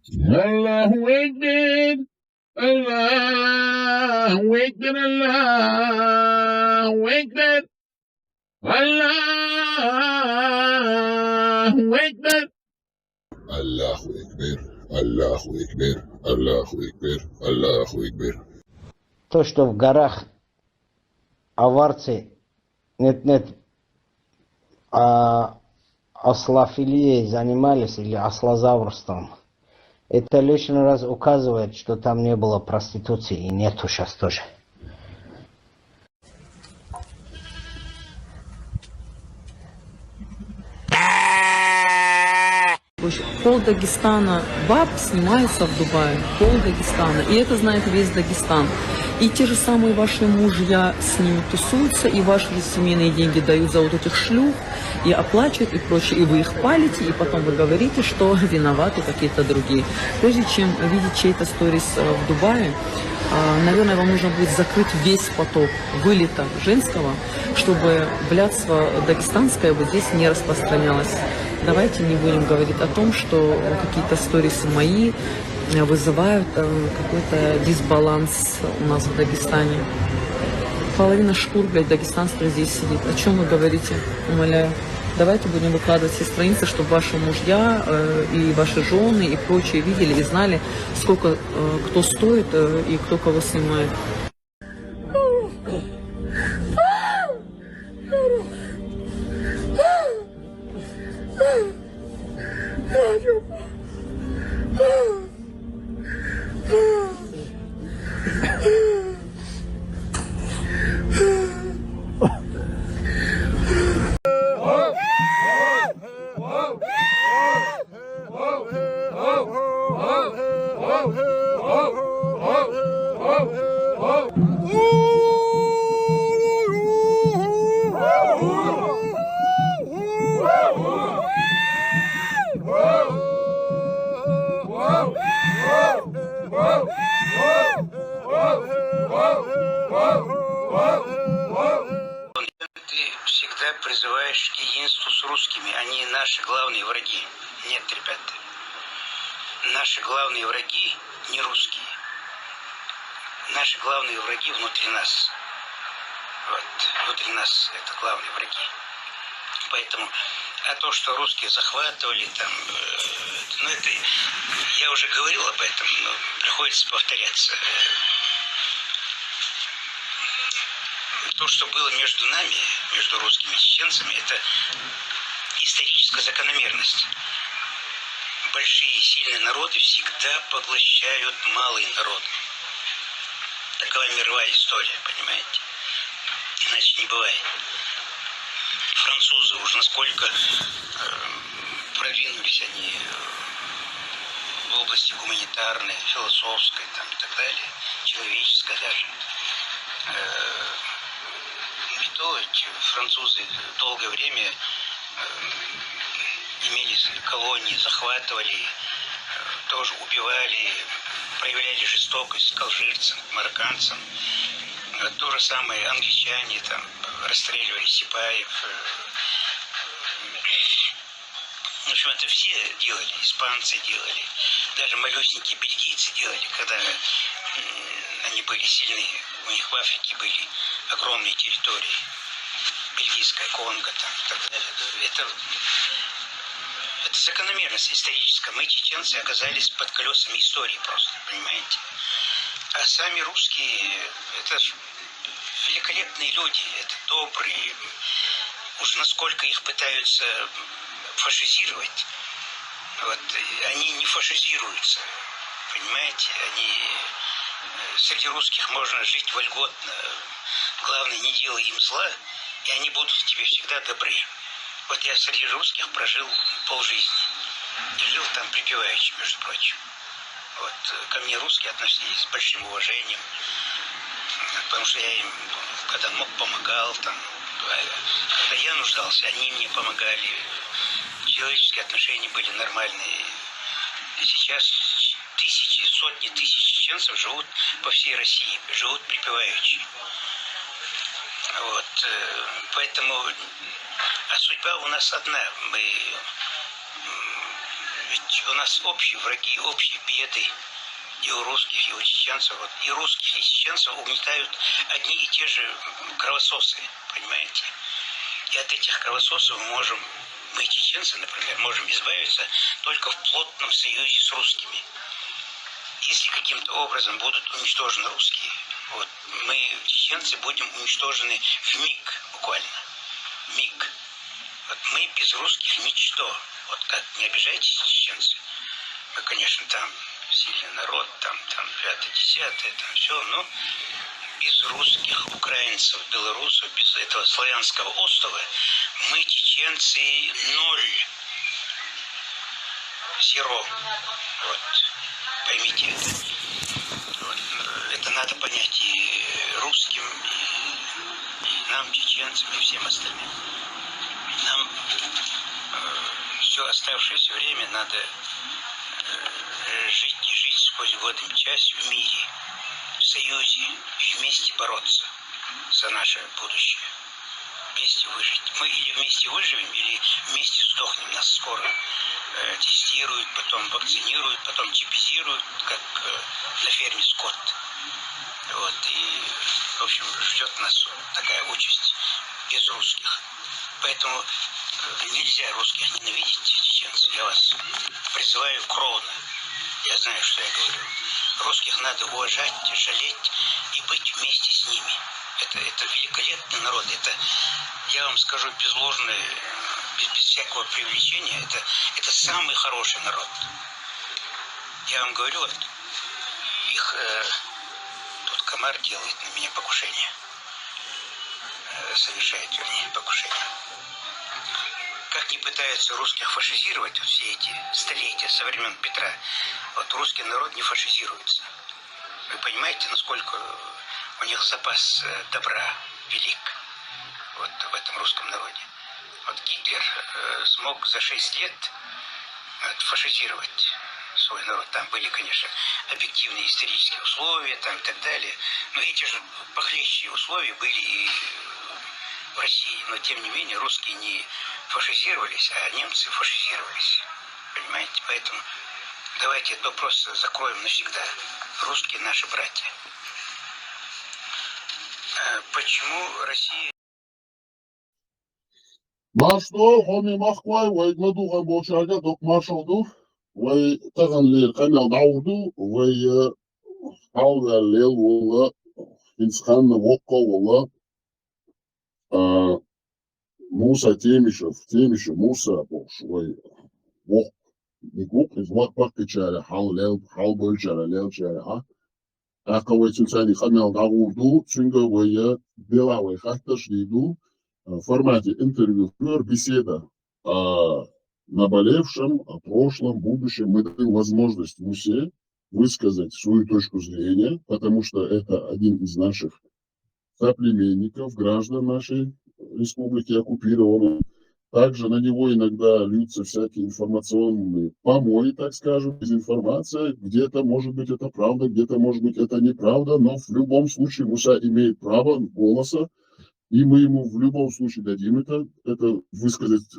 Allahu Akbar, Allahu Akbar, Allahu Akbar, Allahu Akbar. Allahu Ekber, Allahu Ekber, Allahu Ekber, Allahu Ekber. То, что в горах аварцы, нет, ослофилией занимались или ослозаврством, это лишний раз указывает, что там не было проституции и нету сейчас тоже. Пол Дагестана баб снимаются в Дубае, пол Дагестана, и это знает весь Дагестан. И те же самые ваши мужья с ними тусуются, и ваши семейные деньги дают за вот этих шлюх, и оплачивают, и прочее, и вы их палите, и потом вы говорите, что виноваты какие-то другие. Прежде чем видеть чей-то сторис в Дубае, наверное, вам нужно будет закрыть весь поток вылета женского, чтобы блядство дагестанское вот здесь не распространялось. Давайте не будем говорить о том, что какие-то сторисы мои вызывают какой-то дисбаланс у нас в Дагестане. Половина шкур, блядь, дагестанцев здесь сидит. О чем вы говорите? Умоляю. Давайте будем выкладывать все страницы, чтобы ваши мужья и ваши жены и прочие видели и знали, сколько кто стоит и кто кого снимает. Ты всегда призываешь к единству с русскими, они наши главные враги. Нет, ребята, наши главные враги не русские. Наши главные враги внутри нас. Вот, внутри нас это главные враги. Поэтому, а то, что русские захватывали там, ну это, я уже говорил об этом, но приходится повторяться. То, что было между нами, между русскими и чеченцами, это историческая закономерность. Большие и сильные народы всегда поглощают малый народ. Такова мировая история, понимаете? Иначе не бывает. Французы уже насколько продвинулись они в области гуманитарной, философской там, и так далее, человеческой даже. И то французы долгое время имели колонии, захватывали, тоже убивали, проявляли жестокость к алжирцам, к марокканцам. То же самое англичане там расстреливали сипаев. В общем, это все делали, испанцы делали, даже малюсенькие бельгийцы делали, когда они были сильны. У них в Африке были огромные территории, бельгийская Конго там, и так далее. Это закономерность историческая. Мы, чеченцы, оказались под колесами истории просто, понимаете? А сами русские, это великолепные люди, это добрые. Уж насколько их пытаются фашизировать. Вот, они не фашизируются, понимаете? Среди русских можно жить вольготно. Главное, не делай им зла, и они будут тебе всегда добры. Вот я среди русских прожил полжизни. И жил там припеваючи, между прочим. Вот, ко мне русские относились с большим уважением, потому что я им, когда мог, помогал. Там, когда я нуждался, они мне помогали. Человеческие отношения были нормальные. И сейчас тысячи, сотни тысяч чеченцев живут по всей России, живут припеваючи. Вот, поэтому, а судьба у нас одна. Ведь у нас общие враги, общие беды. И у русских, и у чеченцев. Вот, и русских, и чеченцев угнетают одни и те же кровососы, понимаете? И от этих кровососов мы, чеченцы, например, можем избавиться только в плотном союзе с русскими. Если каким-то образом будут уничтожены русские, вот, мы, чеченцы, будем уничтожены в миг, буквально. Миг. Вот мы без русских ничто. Вот как, не обижайтесь, чеченцы. Мы, конечно, там сильный народ, там 5-10, там все, но без русских, украинцев, белорусов, без этого славянского острова мы, чеченцы, ноль. Зеро. Вот. Поймите это. Вот. Это надо понять и русским, и нам, чеченцам, и всем остальным. Нам все оставшееся время надо жить сквозь годы часть в мире, в союзе, и вместе бороться за наше будущее. Вместе выжить. Мы или вместе выживем, или вместе сдохнем. Нас скоро тестируют, потом вакцинируют, потом чипизируют, как на ферме скот. Вот, и, в общем, ждет нас такая участь без русских. Поэтому нельзя русских ненавидеть, чеченцы. Я вас призываю кровно. Я знаю, что я говорю. Русских надо уважать, жалеть и быть вместе с ними. Это великолепный народ. Это, я вам скажу, без ложной, без всякого привлечения, это самый хороший народ. Я вам говорю, вот, их тут комар делает на меня покушение. Совершает, вернее, покушение. Как ни пытаются русских фашизировать вот все эти столетия со времен Петра, вот русский народ не фашизируется. Вы понимаете, насколько у них запас добра велик вот в этом русском народе. Вот Гитлер смог за 6 лет фашизировать свой народ. Там были, конечно, объективные исторические условия там, и так далее. Но эти же похлеще условия были и в России. Но, тем не менее, русские не фашизировались, а немцы фашизировались. Понимаете? Поэтому давайте этот вопрос закроем навсегда. Русские наши братья. Почему Россия... Маршал, хоми махквай, вай гладуха бочага, док маршалду, вай таган лер канал дауду, вай хаула лел вола, инсханна вокка вола, Муса Темишев, Муса, вай вок, никук, из вак пакчара, хау лел, хау бойчара, лел чара, а? Акавай цинцани канал дауду, цинга вай дела вай хатташ лиду, в формате интервью, беседа о наболевшем, о прошлом, будущем. Мы даем возможность Мусе высказать свою точку зрения, потому что это один из наших соплеменников, граждан нашей республики оккупированной. Также на него иногда льются всякие информационные помои, так скажем, дезинформация. Где-то, может быть, это правда, где-то, может быть, это неправда, но в любом случае Муса имеет право голоса. И мы ему в любом случае дадим это высказать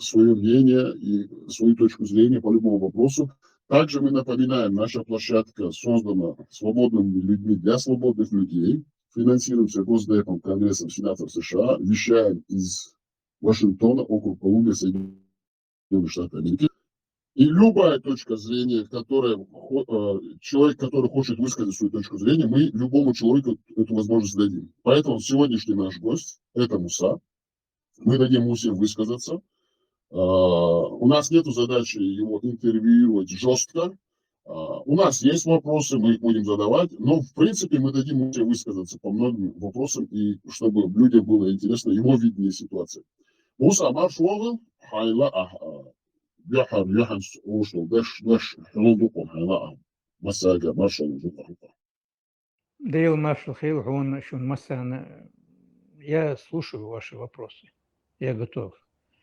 свое мнение и свою точку зрения по любому вопросу. Также мы напоминаем, наша площадка создана свободными людьми для свободных людей. Финансируемся Госдепом, Конгрессом Сенатов США. Вещаем из Вашингтона, округ Колумбия, Соединенных Штатов Америки. И любая точка зрения, человек, который хочет высказать свою точку зрения, мы любому человеку эту возможность дадим. Поэтому сегодняшний наш гость – это Муса. Мы дадим Мусе высказаться. У нас нет задачи его интервьюировать жестко. У нас есть вопросы, мы их будем задавать. Но, в принципе, мы дадим Мусе высказаться по многим вопросам, и чтобы людям было интересно его видение ситуации. Муса, маршал, хайла, يحن وصلوا باش حلوضكم هنا مساجة маршал. Дейл Маршал Хейл, я слушаю ваши вопросы. Я готов.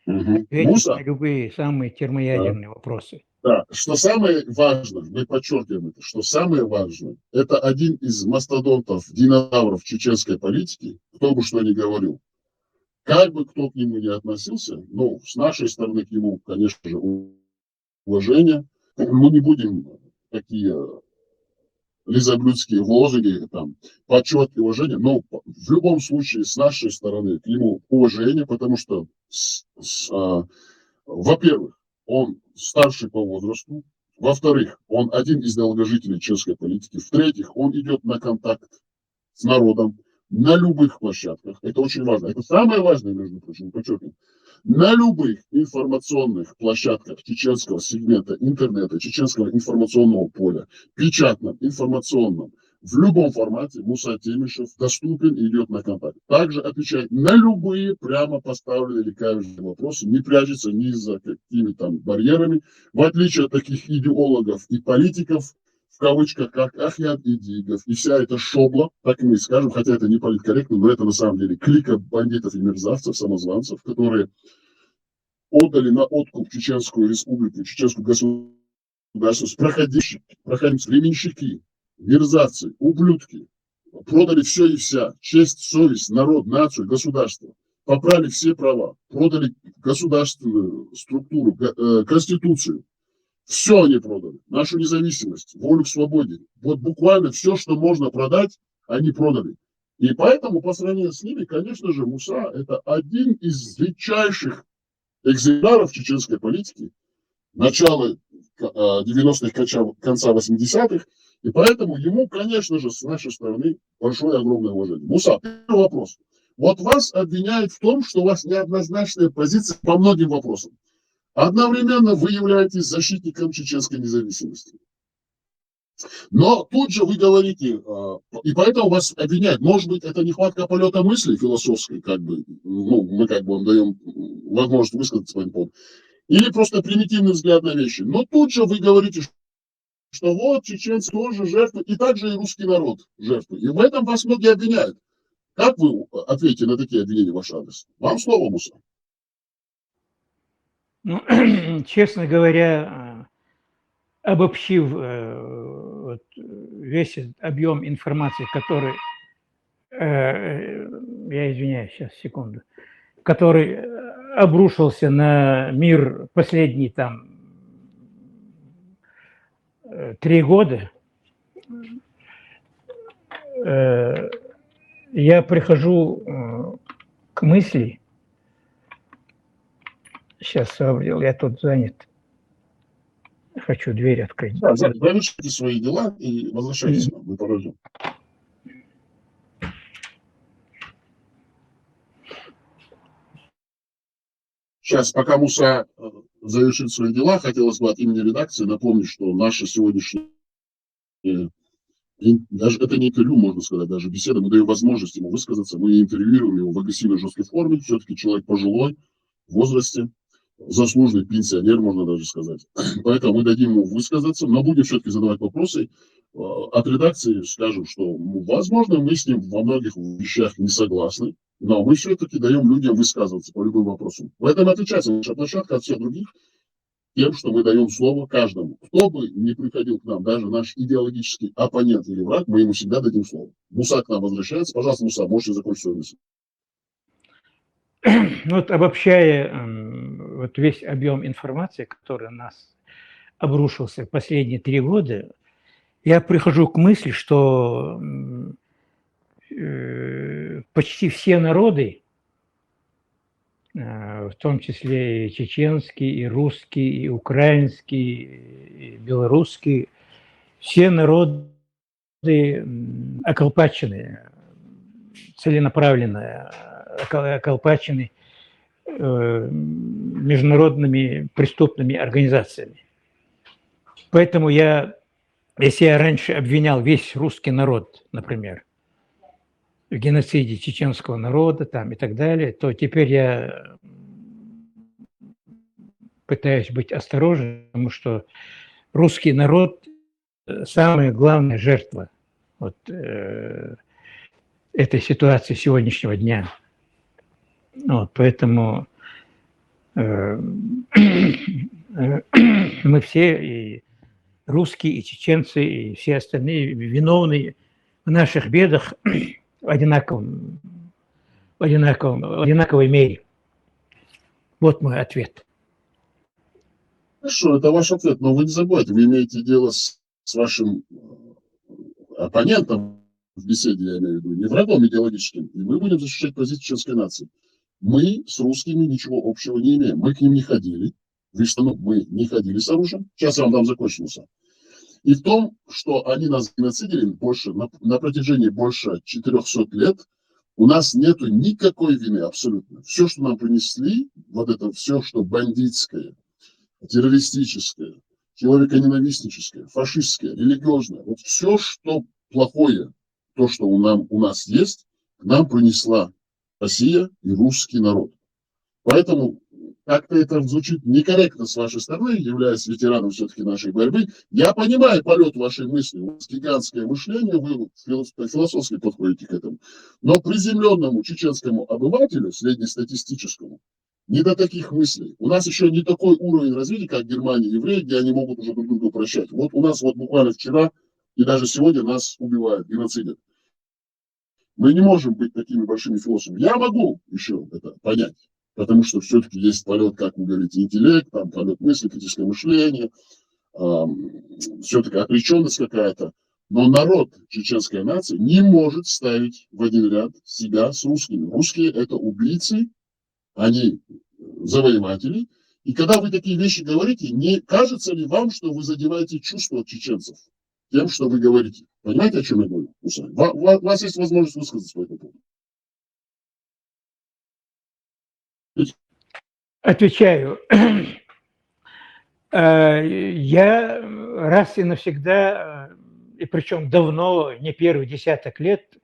Ответить на любые самые термоядерные вопросы. Да, что самое важное, мы подчеркиваем это, что самое важное, это один из мастодонтов, динозавров чеченской политики, кто бы что ни говорил. Как бы кто к нему ни относился, ну, с нашей стороны к нему, конечно же, уважение. мы не будем такие лизоблюдские лозунги, там, почет и уважение, но в любом случае с нашей стороны к нему уважение, потому что, во-первых, он старший по возрасту, во-вторых, он один из долгожителей чешской политики, в-третьих, он идет на контакт с народом на любых площадках. Это очень важно. Это самое важное, между прочим, подчеркиваю. На любых информационных площадках чеченского сегмента интернета, чеченского информационного поля, печатном, информационном, в любом формате Муса Темишев доступен и идет на контакт. Также отвечает на любые прямо поставленные или каверзные вопросы, не прячется ни за какими там барьерами, в отличие от таких идеологов и политиков, в кавычках, как Ахьяд Идигов, и вся эта шобла, так мы и скажем, хотя это не политкорректно, но это на самом деле клика бандитов и мерзавцев, самозванцев, которые отдали на откуп Чеченскую республику, Чеченскую государственность, проходимцы, временщики, мерзавцы, ублюдки, продали все и вся, честь, совесть, народ, нацию, государство, попрали все права, продали государственную структуру, конституцию. Все они продали. Нашу независимость, волю к свободе. Вот буквально все, что можно продать, они продали. И поэтому по сравнению с ними, конечно же, Муса – это один из редчайших экземпляров чеченской политики начала 90-х, конца 80-х. И поэтому ему, конечно же, с нашей стороны большое огромное уважение. Муса, первый вопрос. Вот вас обвиняют в том, что у вас неоднозначная позиция по многим вопросам. Одновременно вы являетесь защитником чеченской независимости. Но тут же вы говорите, и поэтому вас обвиняют, может быть, это нехватка полета мысли философской, как бы, ну, мы как бы вам даем возможность высказаться по этому поводу, или просто примитивный взгляд на вещи. Но тут же вы говорите, что вот чеченцы тоже жертвы, и также и русский народ жертвы. И в этом вас многие обвиняют. Как вы ответите на такие обвинения в ваш адрес? Вам слово, Муса. Ну, честно говоря, обобщив вот, весь объем информации, который, я извиняюсь, сейчас, секунду, который обрушился на мир последние там 3 года, я прихожу к мысли. Сейчас, я тут занят. Хочу дверь открыть. Да, завершите свои дела и возвращайтесь к нам. Мы подождем. Сейчас, пока Муса завершит свои дела, хотелось бы от имени редакции напомнить, что наша сегодняшняя, даже это не интервью, можно сказать, даже беседа, мы даем возможность ему высказаться, мы интервьюируем его в агрессивной жесткой форме, все-таки человек пожилой, в возрасте, заслуженный пенсионер, можно даже сказать. Поэтому мы дадим ему высказаться, но будем все-таки задавать вопросы. От редакции скажем, что, возможно, мы с ним во многих вещах не согласны, но мы все-таки даем людям высказываться по любым вопросам. В этом отличается наша площадка от всех других тем, что мы даем слово каждому. Кто бы ни приходил к нам, даже наш идеологический оппонент или враг, мы ему всегда дадим слово. Муса к нам возвращается. Пожалуйста, Муса, можете закончить свою мысль. Вот обобщая вот весь объем информации, который на нас обрушился в последние 3 года, я прихожу к мысли, что почти все народы, в том числе и чеченский, и русский, и украинский, и белорусский, все народы околпачены, целенаправленно околпачены международными преступными организациями. Поэтому если я раньше обвинял весь русский народ, например, в геноциде чеченского народа там, и так далее, то теперь я пытаюсь быть осторожным, потому что русский народ – самая главная жертва вот, этой ситуации сегодняшнего дня. Вот, поэтому мы все, и русские, и чеченцы, и все остальные виновны в наших бедах в одинаковой мере. Вот мой ответ. Хорошо, это ваш ответ, но вы не забывайте, вы имеете дело с вашим оппонентом в беседе, я имею в виду, не врагом идеологическим, и мы будем защищать позицию чеченской нации. Мы с русскими ничего общего не имеем. Мы к ним не ходили. Видишь, ну, мы не ходили с оружием. Сейчас я вам дам закончился. И в том, что они нас геноцидили больше, на протяжении больше 400 лет, у нас нету никакой вины абсолютно. Все, что нам принесли, вот это все, что бандитское, террористическое, человеконенавистническое, фашистское, религиозное, вот все, что плохое, то, что у нас есть, нам принесла Россия и русский народ. Поэтому как-то это звучит некорректно с вашей стороны, являясь ветераном все-таки нашей борьбы. Я понимаю полет вашей мысли, у вас гигантское мышление, вы философски подходите к этому. Но приземленному чеченскому обывателю, среднестатистическому, не до таких мыслей. У нас еще не такой уровень развития, как Германия и евреи, где они могут уже друг друга прощать. Вот у нас вот буквально вчера и даже сегодня нас убивают, геноцидят. Мы не можем быть такими большими философами. Я могу еще это понять, потому что все-таки есть полет, как вы говорите, интеллект, там полет мысли, критическое мышление, все-таки отвлеченность какая-то. Но народ чеченской нации не может ставить в один ряд себя с русскими. Русские – это убийцы, они завоеватели. И когда вы такие вещи говорите, не кажется ли вам, что вы задеваете чувства чеченцев тем, что вы говорите? Понимаете, о чем я говорю? У вас есть возможность высказаться по этому поводу. Отвечаю. Я раз и навсегда, и причем давно, не первый десяток лет,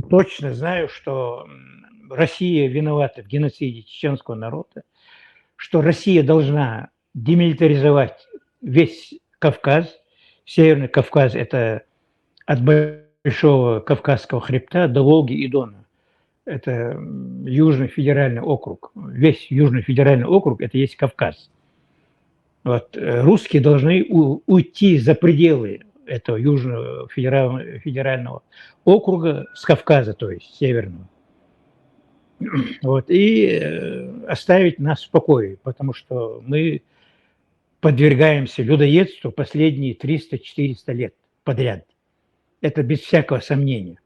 точно знаю, что Россия виновата в геноциде чеченского народа, что Россия должна демилитаризовать весь Кавказ. Северный Кавказ – это от Большого Кавказского хребта до Волги и Дона. Это Южный федеральный округ. Весь Южный федеральный округ – это есть Кавказ. Вот. Русские должны уйти за пределы этого Южного федерального округа с Кавказа, то есть северного. Вот. И оставить нас в покое, потому что мы подвергаемся людоедству последние 300-400 лет подряд. Это без всякого сомнения.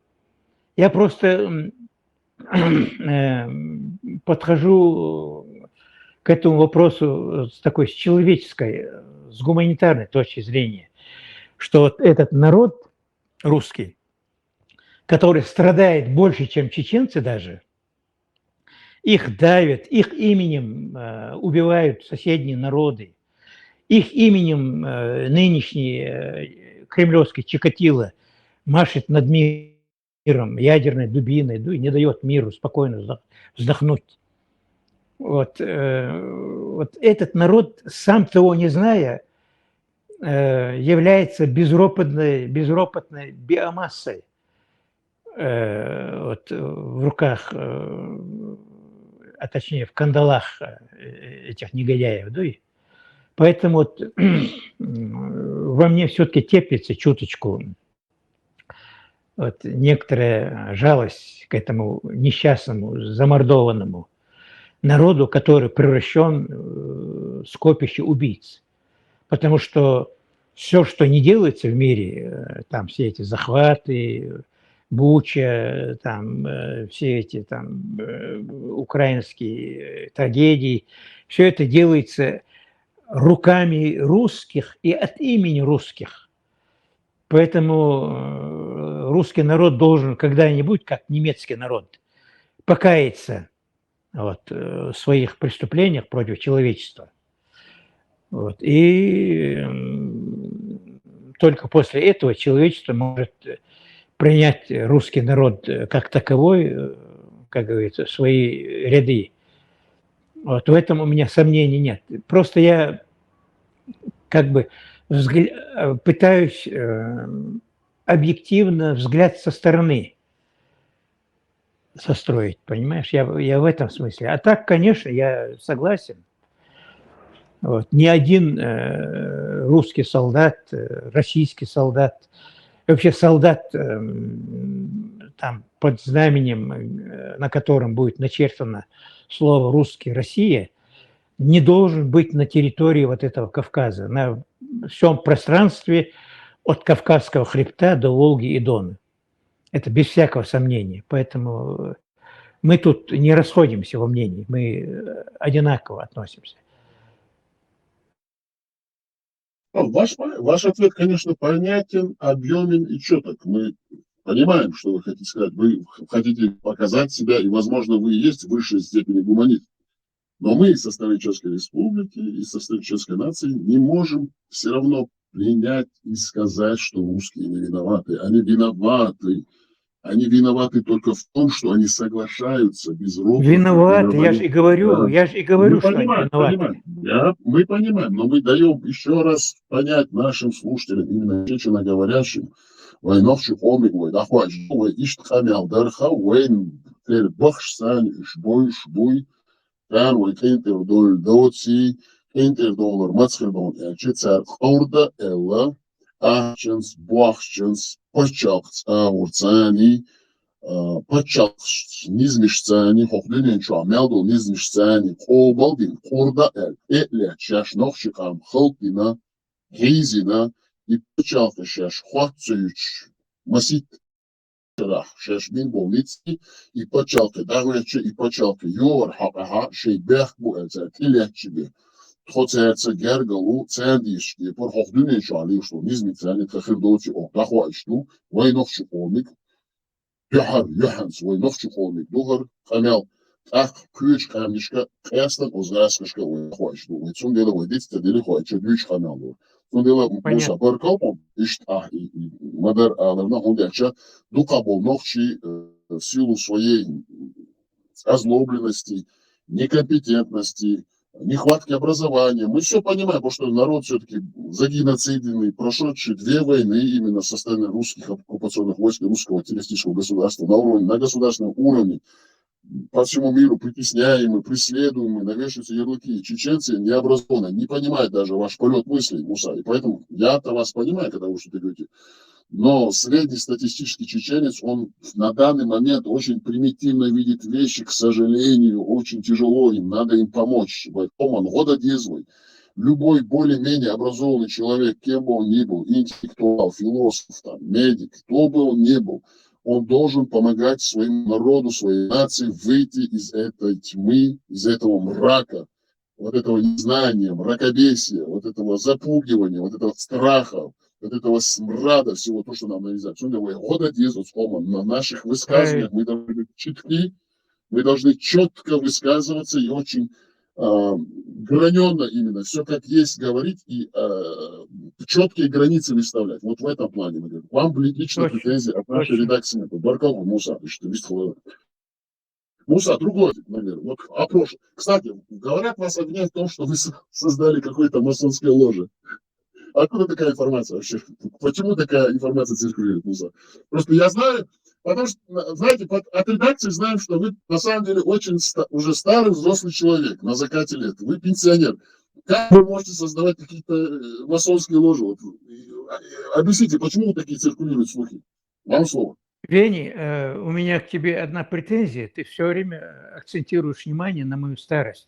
Я просто подхожу к этому вопросу с такой с человеческой, с гуманитарной точки зрения, что вот этот народ русский, который страдает больше, чем чеченцы даже, их давят, их именем убивают соседние народы, их именем нынешний кремлевский Чикатило машет над миром ядерной дубиной, и не дает миру спокойно вздохнуть. Вот этот народ, сам того не зная, является безропотной биомассой в руках, а точнее в кандалах этих негодяев. Да? Поэтому вот, во мне все-таки теплится чуточку вот, некоторая жалость к этому несчастному, замордованному народу, который превращен в скопище убийц. Потому что все, что не делается в мире, там все эти захваты, Буча, там все эти там украинские трагедии, все это делается руками русских и от имени русских. Поэтому русский народ должен когда-нибудь, как немецкий народ, покаяться вот, в своих преступлениях против человечества. Вот. И только после этого человечество может принять русский народ как таковой, как говорится, в свои ряды. Вот. В этом у меня сомнений нет. Просто я как бы пытаюсь объективно взгляд со стороны состроить, понимаешь? Я в этом смысле. А так, конечно, я согласен. Вот. Ни один русский солдат, российский солдат, вообще солдат там, под знаменем, на котором будет начертано слово «русский», «Россия», не должен быть на территории вот этого Кавказа, на всем пространстве от Кавказского хребта до Волги и Дона. Это без всякого сомнения. Поэтому мы тут не расходимся во мнении, мы одинаково относимся. Ваш ответ, конечно, понятен, объемен и четок. Мы понимаем, что вы хотите сказать. Вы хотите показать себя, и, возможно, вы и есть в высшей степени гуманист. Но мы со стороны Чешской Республики и со стороны чешской нации не можем все равно принять и сказать, что русские не виноваты. Они виноваты. Они виноваты только в том, что они соглашаются без ропота. Виноваты, я же и говорю, Да. что они виноваты. Мы понимаем, но мы даем еще раз понять нашим слушателям, именно чеченоговорящим, войновчу омигвой, дахуачдуй, иштхамял, дарха, войн, тербахшсан, шбуй, Карвой Кентер Доль Доци, Кентер Доллар Мацхердон, Чицар Хорда, Элла, Ахченс, Буахченс, Почалкц, Аурцани, Почалкц, Низмишцани, Хохлиненчу, Амелдул, Низмишцани, Холбалдин, Хорда, Элля, Чашнохчикам, Халпина, Гейзина, и Почалка Шаш, Хуацевич, Масит. Шашбин больницы и почалка, дагрече и почалка, юр хапаха, шейбех буэлцэ, тилячебе. Тхоцэцэ гергалу, цэндишки, пор хохдюнен шали, что низми цэни тхахирдоти о, дахуачту, войнохчу холмик, юханс, войнохчу холмик, дугар, хамял, ах, кюч, камнишка, кэстан, озгаскашка, войнохуачту, войцун дела войдицта, дели хуача, дюч хамял. Сондела Муса Баркалпон, Мадар Аларна Хундяча, Дукабол Нохчи в силу своей озлобленности, некомпетентности, нехватки образования. Мы все понимаем, потому что народ все-таки загеноциденный, прошедший 2 войны именно со стороны русских оккупационных войск и русского террористического государства на государственном уровне. По всему миру притесняемы, преследуемы, навешиваются ярлыки. Чеченцы не образованы, не понимают даже ваш полет мыслей, Муса. И поэтому я-то вас понимаю, когда вы что-то говорите. Но среднестатистический чеченец, он на данный момент очень примитивно видит вещи, к сожалению, очень тяжело им, надо им помочь. Он года дезвый. Любой более-менее образованный человек, кем бы он ни был, интеллектуал, философ, там, медик, кто бы он ни был, он должен помогать своему народу, своей нации выйти из этой тьмы, из этого мрака, вот этого незнания, мракобесия, вот этого запугивания, вот этого страха, вот этого смрада, всего то, что нам навязать. На наших высказываниях мы должны быть читки, мы должны четко высказываться и очень граненно именно, все как есть говорить и четкие границы выставлять. Вот в этом плане мы говорим. Вам лично претензии от нашей редакции. Баркалу, Муса, Муса, другой, наверное. Вот опрос. Кстати, говорят, вас обвиняют в том, что вы создали какое-то масонское ложе. Откуда такая информация вообще? Почему такая информация циркулирует, Муса? Просто я знаю, потому что, знаете, от редакции знаем, что вы на самом деле очень уже старый взрослый человек на закате лет. Вы пенсионер. Как вы можете создавать какие-то масонские ложи? Вот, объясните, почему такие циркулируют слухи? Вам слово. Вени, у меня к тебе одна претензия. Ты все время акцентируешь внимание на мою старость.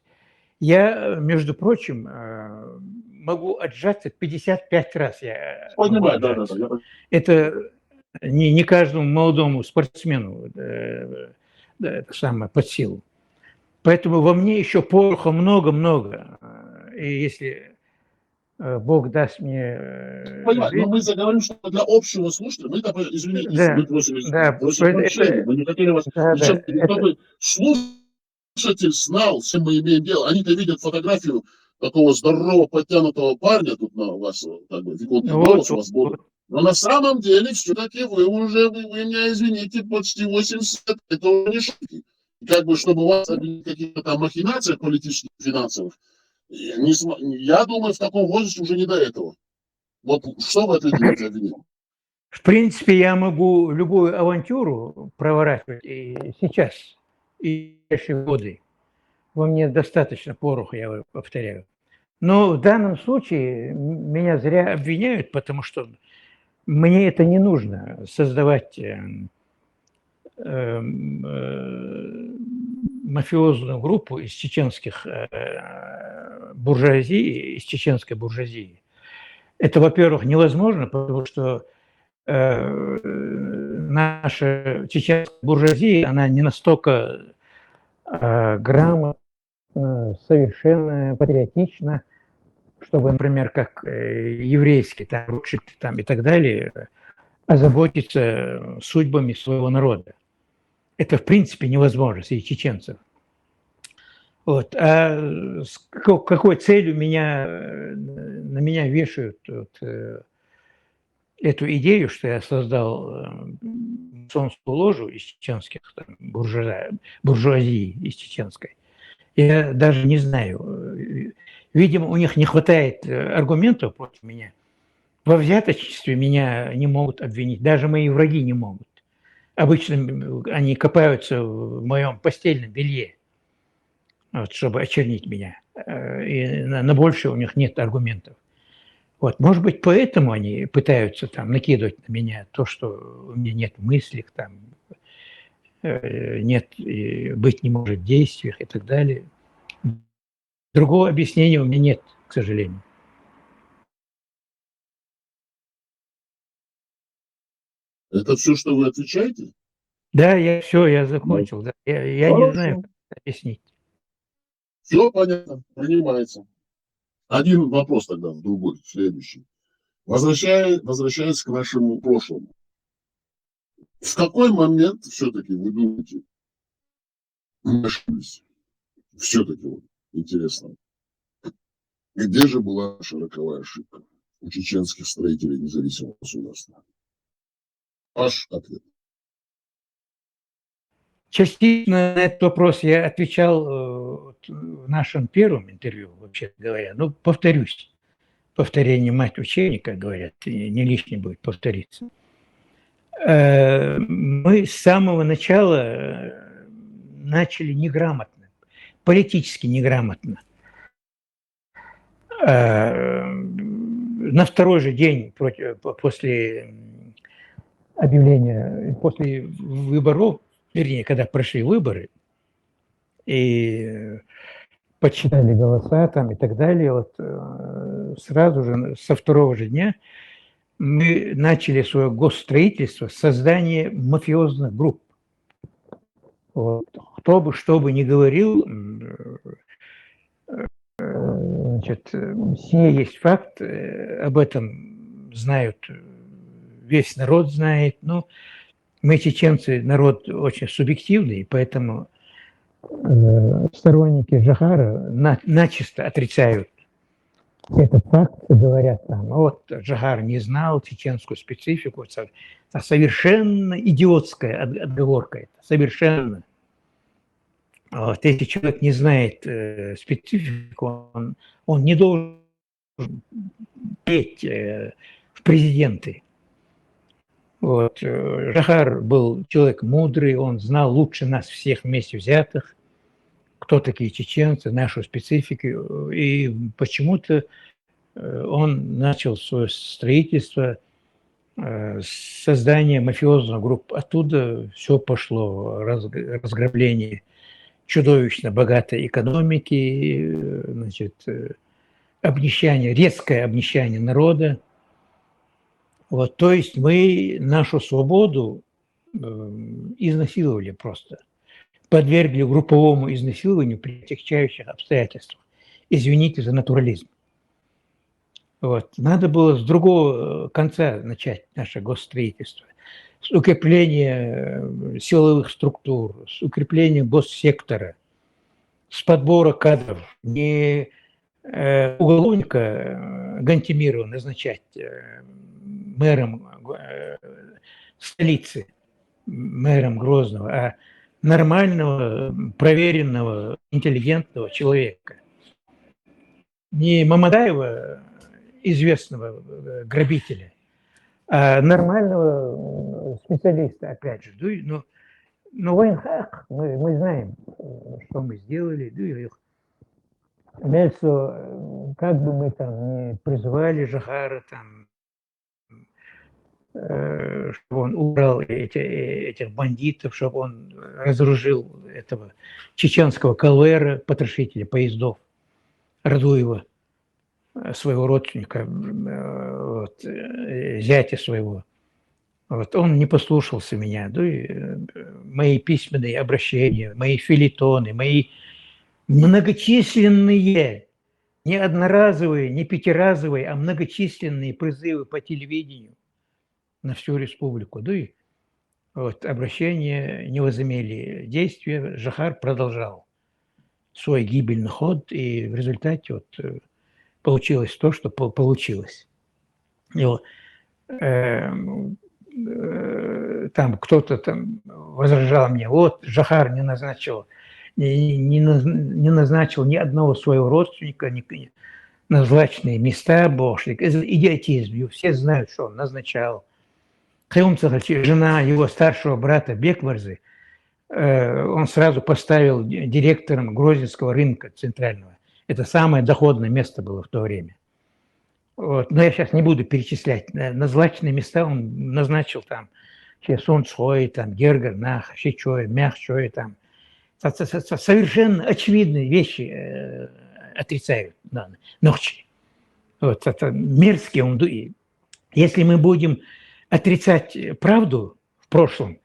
Я, между прочим, могу отжаться 55 раз. Я понимаю, да. Это не каждому молодому спортсмену это самое под силу. Поэтому во мне еще пороха много-много. И если Бог даст мне... Понимаю, но мы заговорим, что для общего слушателя, мы, извините, мы просим прощения, мы не хотели вас... Чтобы слушатель знал, с чем мы имеем дело. Они-то видят фотографию такого здорового, подтянутого парня, тут на вас, как бы, голос у вас был. Но на самом деле, все-таки вы меня извините, почти 80 лет, это не шутки. Как бы, чтобы у вас какие-то там махинации политических, финансовых, я думаю, в таком возрасте уже не до этого. Вот что вы ответите на обвинение? В принципе, я могу любую авантюру проворачивать и сейчас, и в следующие годы. Во мне достаточно пороха, я повторяю. Но в данном случае меня зря обвиняют, потому что мне это не нужно, создавать мафиозную группу из чеченских буржуазии, из чеченской буржуазии. Это, во-первых, невозможно, потому что наша чеченская буржуазия, она не настолько грамотна, совершенно патриотична, чтобы, например, как еврейский, там, Ротшильд, там и так далее, озаботиться судьбами своего народа. Это, в принципе, невозможно среди чеченцев. Вот. А с какой целью на меня вешают эту идею, что я создал масонскую ложу из чеченских буржуазии, из чеченской, я даже не знаю. Видимо, у них не хватает аргументов против меня. Во взяточестве меня не могут обвинить, даже мои враги не могут. Обычно они копаются в моем постельном белье, вот, чтобы очернить меня. И на большее у них нет аргументов. Вот, может быть, поэтому они пытаются там накидывать на меня то, что у меня нет в мыслях, там, нет, быть не может в действиях и так далее. Другого объяснения у меня нет, к сожалению. Это все, что вы отвечаете? Да, я закончил. Да. Я не знаю, как объяснить. Все понятно, принимается. Один вопрос тогда в другой, следующий. Возвращаясь к нашему прошлому. В какой момент все-таки вы думаете, мы ошиблись? Все-таки вот, интересно. Где же была наша роковая ошибка у чеченских строителей независимого государства? Ваш ответ. Частично на этот вопрос я отвечал в нашем первом интервью, вообще говоря. Ну, повторюсь. Повторение мать учения, как говорят, не лишним будет повториться. Мы с самого начала начали неграмотно, политически неграмотно. На второй же день после объявления, после выборов, вернее, когда прошли выборы, и подсчитали голоса там и так далее, вот сразу же со второго же дня мы начали свое госстроительство с создания мафиозных групп. Вот. Кто бы что бы ни говорил, значит, сие есть факт, об этом знают, весь народ знает. Ну, мы, чеченцы, народ очень субъективный, поэтому сторонники Джохара начисто отрицают этот факт, говорят там, вот Джохар не знал чеченскую специфику, это совершенно идиотская отговорка, это совершенно. Вот, если человек не знает специфику, он не должен петь в президенты. Вот. Джохар был человек мудрый, он знал лучше нас всех вместе взятых, кто такие чеченцы, нашу специфику, и почему-то он начал свое строительство с создания мафиозных групп. Оттуда все пошло, разграбление чудовищно богатой экономики, значит, обнищание, резкое обнищание народа. Вот, то есть мы нашу свободу изнасиловали просто, подвергли групповому изнасилованию при тягчайших обстоятельствах. Извините за натурализм. Вот. Надо было с другого конца начать наше госстроительство. С укрепления силовых структур, с укрепления госсектора, с подбора кадров. Не уголовника Гантимирова назначать мэром столицы, мэром Грозного, а нормального, проверенного, интеллигентного человека. Не Мамадаева, известного грабителя, а нормального специалиста, опять же. Но Вайнхах, мы знаем, что мы сделали. Дальше, как бы мы там не призывали Джохара, там, чтобы он убрал этих бандитов, чтобы он разоружил этого чеченского Калвера, потрошителя поездов, Радуева, своего родственника, вот, зятя своего. Вот, он не послушался меня. Да, и мои письменные обращения, мои фельетоны, мои многочисленные, не одноразовые, не пятиразовые, а многочисленные призывы по телевидению на всю республику. Да, и вот, обращения не возымели действия. Жохар продолжал свой гибельный ход, и в результате вот, получилось то, что получилось. И вот, там кто-то там возражал мне, вот Жохар не назначил ни одного своего родственника, на злачные места бошник. Это идиотизм. Все знают, что он назначал. Каюм Цагальчи, жена его старшего брата Бекварзы, он сразу поставил директором Грозненского рынка центрального. Это самое доходное место было в то время. Вот. Но я сейчас не буду перечислять. На злачные места он назначил там Сунцой, там Гергернах, Шичой, Мягчой, там. Совершенно очевидные вещи отрицают. Ночи. Вот это мерзкий он. Если мы будем отрицать правду в прошлом,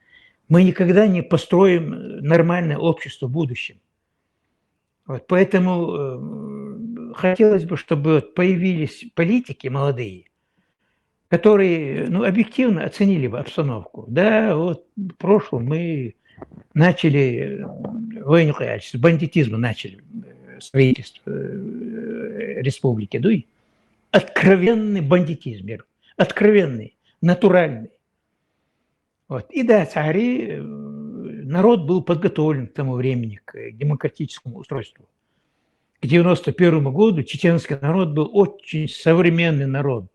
мы никогда не построим нормальное общество в будущем. Вот, поэтому хотелось бы, чтобы появились политики молодые, которые объективно оценили бы обстановку. Да, вот в прошлом мы начали, с бандитизма начали строительство республики. Да, и откровенный бандитизм, откровенный, натуральный. Вот. И да, цари, народ был подготовлен к тому времени, к демократическому устройству. К 1991 году чеченский народ был очень современный народ.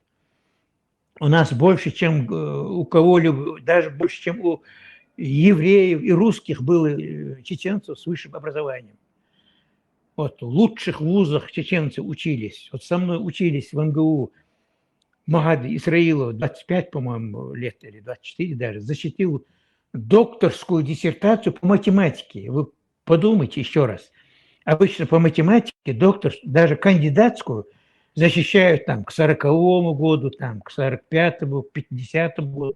У нас больше, чем у кого-либо, даже больше, чем у евреев и русских было чеченцев с высшим образованием. Вот, в лучших вузах чеченцы учились. Вот со мной учились в МГУ Магади Исраилов, 25, по-моему, лет, или 24 даже, защитил докторскую диссертацию по математике. Вы подумайте еще раз. Обычно по математике доктор, даже кандидатскую, защищают там к 40-му году, там, к 45-му, к 50-му году.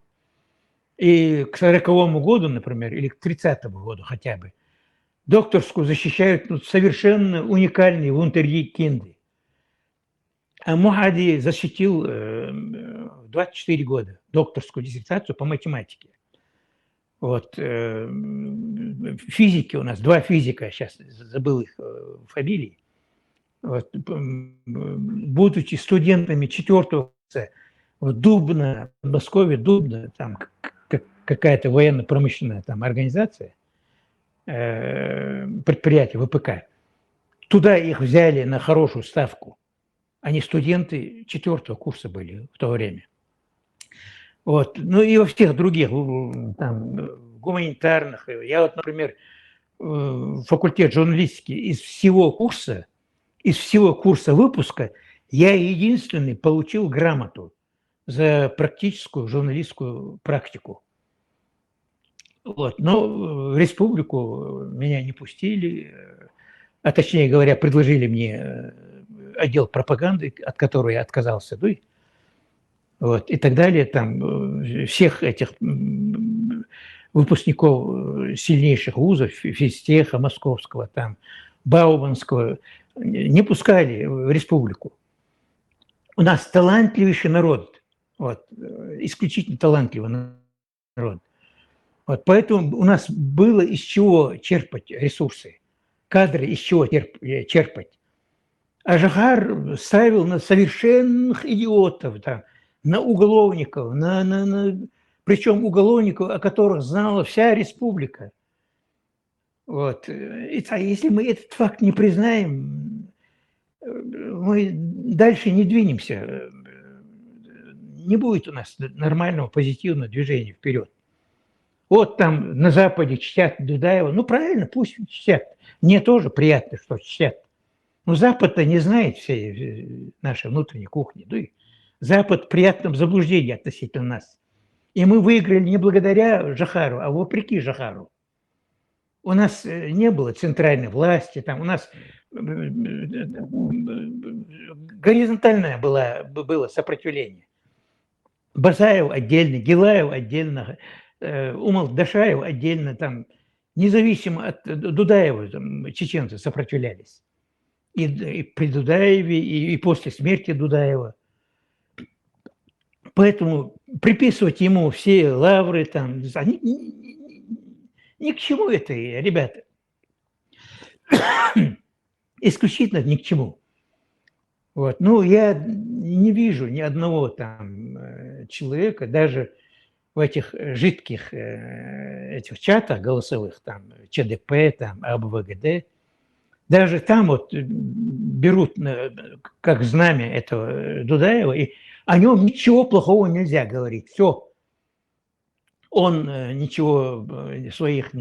И к 40-му году, например, или к 30-му году хотя бы, докторскую защищают совершенно уникальные вундеркинды. А Мухади защитил в 24 года докторскую диссертацию по математике. Вот. Физики у нас, два физика, сейчас забыл их фамилии, вот. Будучи студентами 4-го курса в Дубно, в Москве, Дубно, там какая-то военно-промышленная там организация, предприятие ВПК, туда их взяли на хорошую ставку. Они студенты 4-го курса были в то время. Вот. Ну и во всех других там, гуманитарных. Я вот, например, факультет журналистики из всего курса выпуска я единственный получил грамоту за практическую журналистскую практику. Вот. Но в республику меня не пустили, а точнее говоря, предложили мне отдел пропаганды, от которого я отказался, вот, и так далее. Там всех этих выпускников сильнейших вузов, физтеха московского, там, Бауманского, не пускали в республику. У нас талантливейший народ, вот, исключительно талантливый народ. Вот, поэтому у нас было из чего черпать ресурсы, кадры из чего черпать. А Жохар ставил на совершенных идиотов, там, на уголовников, причем уголовников, о которых знала вся республика. Вот. И если мы этот факт не признаем, мы дальше не двинемся. Не будет у нас нормального позитивного движения вперед. Вот там на Западе чтят Дудаева. Ну, правильно, пусть чтят. Мне тоже приятно, что чтят. Но Запад-то не знает всей нашей внутренней кухни. Да и Запад в приятном заблуждении относительно нас. И мы выиграли не благодаря Жохару, а вопреки Жохару. У нас не было центральной власти, там у нас горизонтальное было сопротивление. Басаев отдельно, Гилаев отдельно, Умал-Дашаев отдельно, там, независимо от Дудаева, там, чеченцы сопротивлялись. И при Дудаеве, и после смерти Дудаева. Поэтому приписывать ему все лавры, там, они, ни к чему это, ребята. Исключительно ни к чему. Вот. Ну, я не вижу ни одного там человека, даже в этих жидких этих чатах голосовых, там, ЧДП, там, АБВГД, даже там вот берут как знамя этого Дудаева, и о нем ничего плохого нельзя говорить. Все. Он ничего своих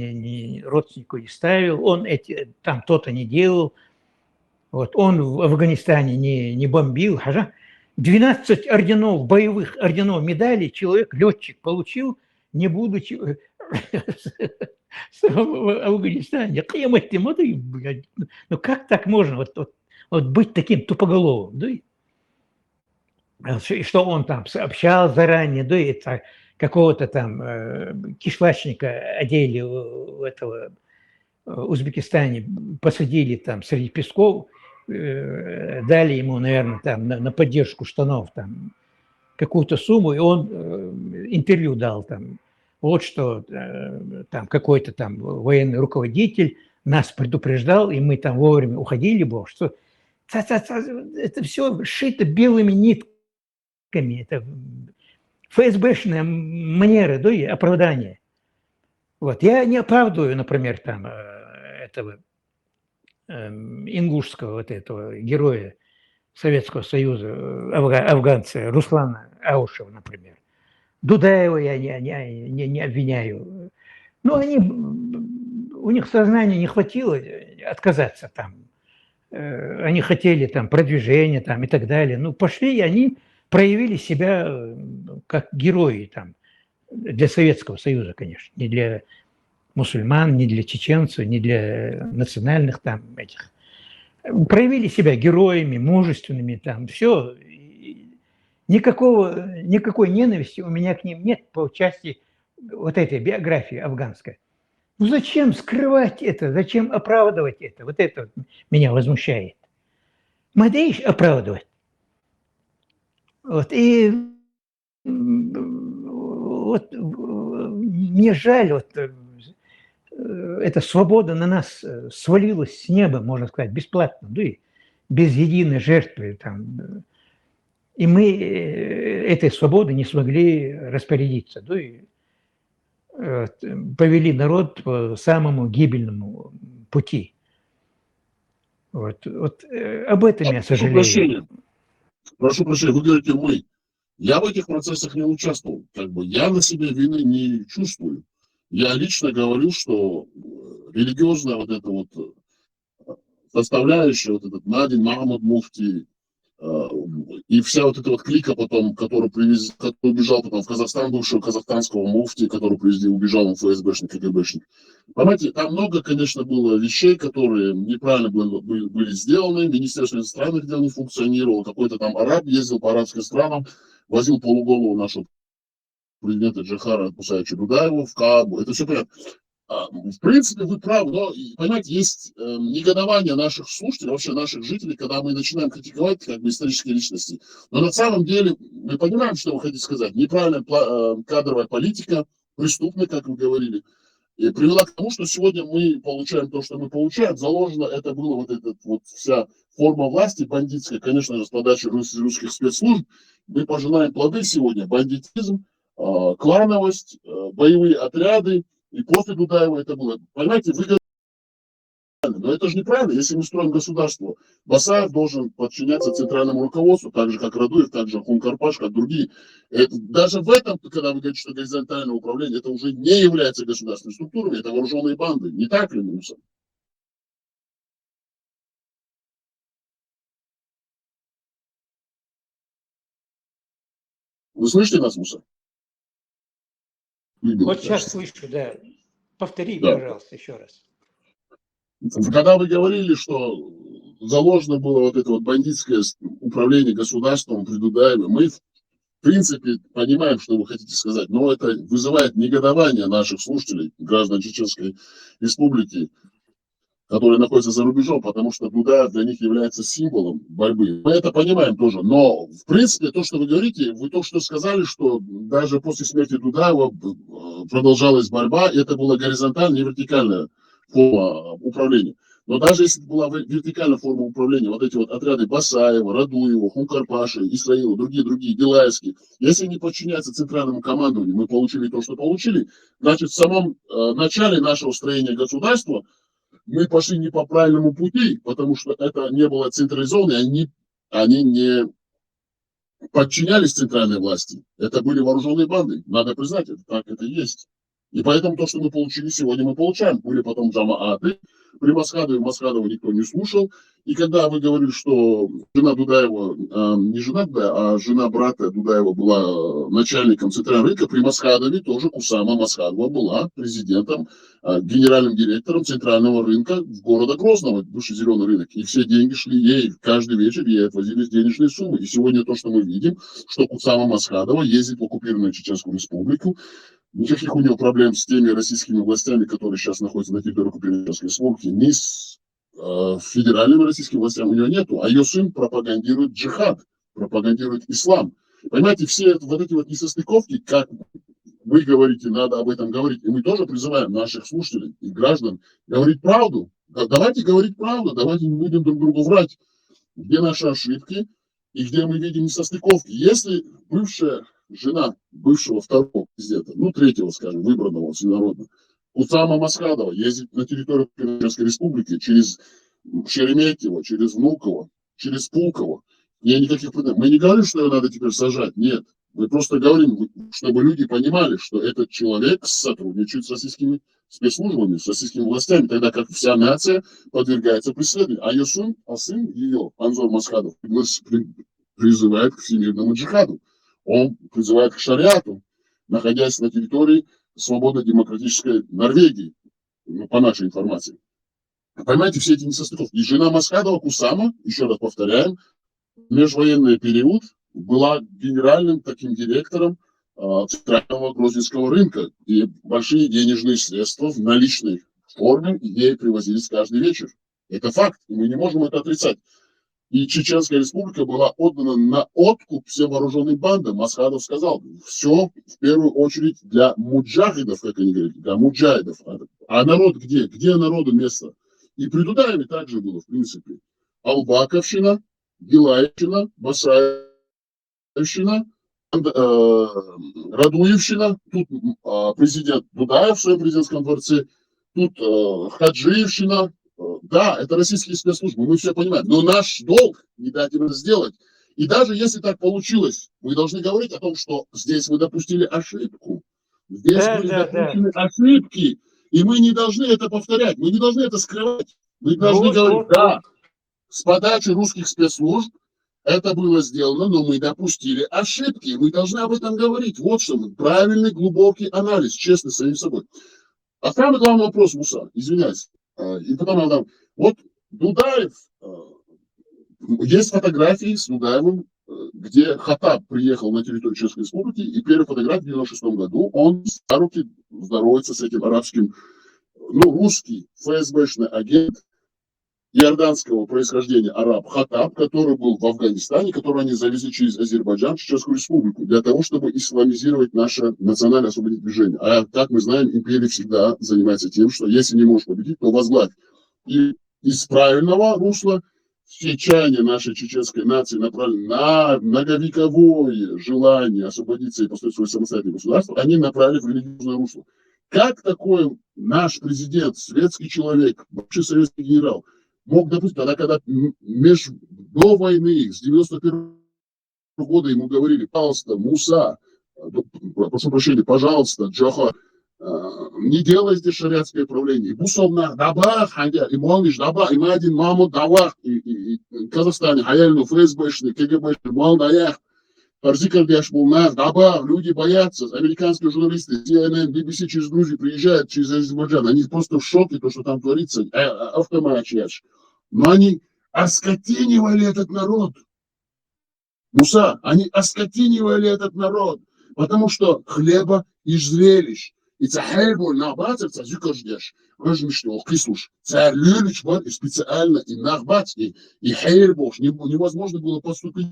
родственников не ставил, он там то-то не делал. Вот, он в Афганистане не бомбил. 12 орденов, боевых орденов, медалей человек, летчик, получил, не будучи в Афганистане. Ну как так можно вот быть таким тупоголовым? Да? И что он там сообщал заранее, да, это какого-то там кишлачника одели в этого Узбекистане, посадили там среди песков, дали ему, наверное, там на поддержку штанов там какую-то сумму, и он интервью дал там. Вот что там какой-то там военный руководитель нас предупреждал, и мы там вовремя уходили, бог, что это все шито белыми нитками, это ФСБшная манера, да, и оправдание. Вот. Я не оправдываю, например, там этого ингушского вот этого героя Советского Союза, афганца Руслана Аушева, например. Дудаева я не обвиняю. Но у них сознания не хватило отказаться там. Они хотели там продвижения там и так далее. Ну, пошли, и они проявили себя как герои там для Советского Союза, конечно, не для мусульман, не для чеченцев, не для национальных там этих. Проявили себя героями, мужественными там, все. Никакой ненависти у меня к ним нет по части вот этой биографии афганской. Ну зачем скрывать это, зачем оправдывать это? Вот это меня возмущает. Мадеиш оправдывать. Вот, и вот мне жаль, вот эта свобода на нас свалилась с неба, можно сказать, бесплатно, да и без единой жертвы. Там, и мы этой свободой не смогли распорядиться, да и повели народ по самому гибельному пути. Вот об этом я сожалею. Прошу прощения, вы говорите «мы». Я в этих процессах не участвовал. Как бы я на себе вины не чувствую. Я лично говорю, что религиозная вот эта вот составляющая, вот этот Надин Махмуд Муфти, и вся вот эта вот клика потом, который убежал потом в Казахстан, бывшего казахстанского муфти, который убежал он ФСБшник, КГБшник. Понимаете, там много, конечно, было вещей, которые неправильно были сделаны, Министерство иностранных дел не функционировало, какой-то там араб ездил по арабским странам, возил полуголову нашего президента Джохара Мусаевича Дудаева в Каабу. Это все понятно. В принципе, вы правы, но, понимаете, есть негодование наших слушателей, вообще наших жителей, когда мы начинаем критиковать как бы исторические личности. Но на самом деле мы понимаем, что вы хотите сказать. Неправильная кадровая политика, преступная, как вы говорили, и привела к тому, что сегодня мы получаем то, что мы получаем. Заложено это было вот эта вот вся форма власти бандитская, конечно же, с подачи русских спецслужб. Мы пожинаем плоды сегодня: бандитизм, клановость, боевые отряды. И после Дудаева это было. Понимаете, выгодно. Но это же неправильно. Если мы строим государство, Басаев должен подчиняться центральному руководству, так же, как Радуев, так же, Хункарпаш, как другие. Даже в этом, когда вы говорите, что горизонтальное управление, это уже не является государственными структурами, это вооруженные банды. Не так ли, Муса? Вы слышите нас, Муса? выбило, Вот сейчас кажется. слышу, да. Повтори, Да. пожалуйста, еще раз. Когда вы говорили, что заложено было вот это вот бандитское управление государством при Дудаеве, мы в принципе понимаем, что вы хотите сказать, но это вызывает негодование наших слушателей, граждан Чеченской Республики, которые находятся за рубежом, потому что Дудаев для них является символом борьбы. Мы это понимаем тоже, но в принципе то, что вы говорите, вы только что сказали, что даже после смерти Дудаева продолжалась борьба, и это была горизонтальная и вертикальная форма управления. Но даже если была вертикальная форма управления, вот эти вот отряды Басаева, Радуева, Хункарпаши, Исраила, другие, Гилаевские, если не подчиняться центральному командованию, мы получили то, что получили, значит, в самом начале нашего строения государства мы пошли не по правильному пути, потому что это не было централизовано, они не подчинялись центральной власти. Это были вооруженные банды. Надо признать, это так это и есть. И поэтому то, что мы получили сегодня, мы получаем. Были потом джамааты. При Масхадове никто не слушал. И когда вы говорили, что жена Дудаева, не жена Дудаева, а жена брата Дудаева была начальником центрального рынка, при Масхадове тоже Кусама Масхадова была президентом, генеральным директором центрального рынка города Грозного, бывший зеленый рынок. И все деньги шли ей, каждый вечер ей отвозились денежные суммы. И сегодня то, что мы видим, что Кусама Масхадова ездит в оккупированную Чеченскую Республику, никаких у него проблем с теми российскими властями, которые сейчас находятся на территории оккупированной Чеченской Республики, ни с федеральными российскими властями у него нету. А ее сын пропагандирует джихад, пропагандирует ислам. Понимаете, все вот эти вот несостыковки, как вы говорите, надо об этом говорить. И мы тоже призываем наших слушателей и граждан говорить правду. Давайте говорить правду, давайте не будем друг другу врать, где наши ошибки и где мы видим несостыковки. Если бывшая жена бывшего второго президента, третьего, скажем, выбранного всенародно, Кусама Масхадова ездит на территорию Чеченской Республики через Шереметьево, через Внуково, через Пулково. Нет никаких проблем. Мы не говорим, что ее надо теперь сажать. Нет. Мы просто говорим, чтобы люди понимали, что этот человек сотрудничает с российскими спецслужбами, с российскими властями, тогда как вся нация подвергается преследованию. А ее сын ее, Анзор Масхадов, призывает к всемирному джихаду. Он призывает к шариату, находясь на территории свободно-демократической Норвегии, по нашей информации. Понимаете, все эти несостыковки. И жена Масхадова, Кусама, еще раз повторяем, в межвоенный период была генеральным таким директором центрального грузинского рынка. И большие денежные средства в наличной форме ей привозились каждый вечер. Это факт, и мы не можем это отрицать. И Чеченская Республика была отдана на откуп всем вооруженным бандам. Масхадов сказал, все в первую очередь для муджахидов, как они говорят, для муджахидов. А народ где? Где народу место? И при Дудаеве также было, в принципе. Албаковщина, Гилаевщина, Басаевщина, Радуевщина. Тут президент Дудаев в своем президентском дворце. Тут Хаджиевщина. Да, это российские спецслужбы, мы все понимаем. Но наш долг не дать им это сделать. И даже если так получилось, мы должны говорить о том, что здесь мы допустили ошибку. Здесь были допущены ошибки. И мы не должны это повторять, мы не должны это скрывать. Мы должны говорить, да, с подачи русских спецслужб это было сделано, но мы допустили ошибки. Мы должны об этом говорить. Вот что мы. Правильный, глубокий анализ, честно, с самим собой. А самый главный вопрос, Муса, извиняюсь. И потом я дам. Вот Дудаев, есть фотографии с Дудаевым, где Хатаб приехал на территорию Чеченской Республики, и первая фотография в 1996 году, он за руки здоровается с этим арабским, русский ФСБшный агент иорданского происхождения араб Хатаб, который был в Афганистане, которого они завезли через Азербайджан в Чеченскую Республику, для того, чтобы исламизировать наше национальное освободительное движение. А как мы знаем, империя всегда занимается тем, что если не можешь победить, то возглавь. И из правильного русла все чаяния нашей чеченской нации направлены на многовековое желание освободиться и построить свое самостоятельное государство, они направили в религиозное русло. Как такой наш президент, светский человек, бывший советский генерал, мог допустить, когда до войны, с 91 года ему говорили, пожалуйста, Муса, прошу прощения, пожалуйста, Джохар, не делай здесь шариатское правление. Бусовна, Дабах, и Молниш, Дабах, и Мадин, Маму, Давах, и Казахстане, Хаяльну, ФСБшный, КГБшный, Молдаях. Парзикардяш Булнах, Дабар, люди боятся, американские журналисты, CNN, BBC через Грузию приезжают, через Азербайджан, они просто в шоке, то, что там творится, автоматчияш. Но они оскотинивали этот народ. Муса, они оскотинивали этот народ, потому что хлеба и зрелищ. И цахайбуль на бацевца зюкождяш. Важно, что кислуш. Царь Люлич был специально и нахбац, и хейрбош. Невозможно было поступить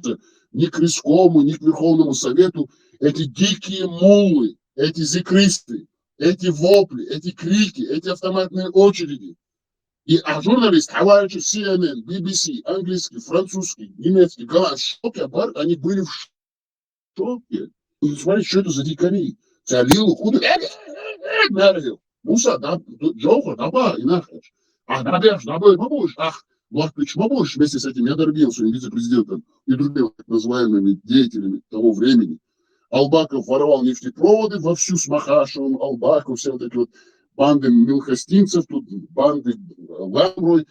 ни к Рискому, ни к Верховному Совету. Эти дикие муллы, эти зикристы, эти вопли, эти крики, эти автоматные очереди. А журналист, товарищи CNN, BBC, английский, французский, немецкий, голландский, шоке, они были в шоке. И смотрите, что это за дикари. Цалилу, худу, Муса, Джохар, Даба, и нахаш. Дабеш, Даба, Бабуш, Блахпич Бабуш вместе с этим Ядербин, своим вице-президентом и другими так называемыми деятелями того времени. Албаков воровал нефтепроводы вовсю с Махашевым, Албаков, все вот эти вот банды милхостинцев, тут банды Ламрой,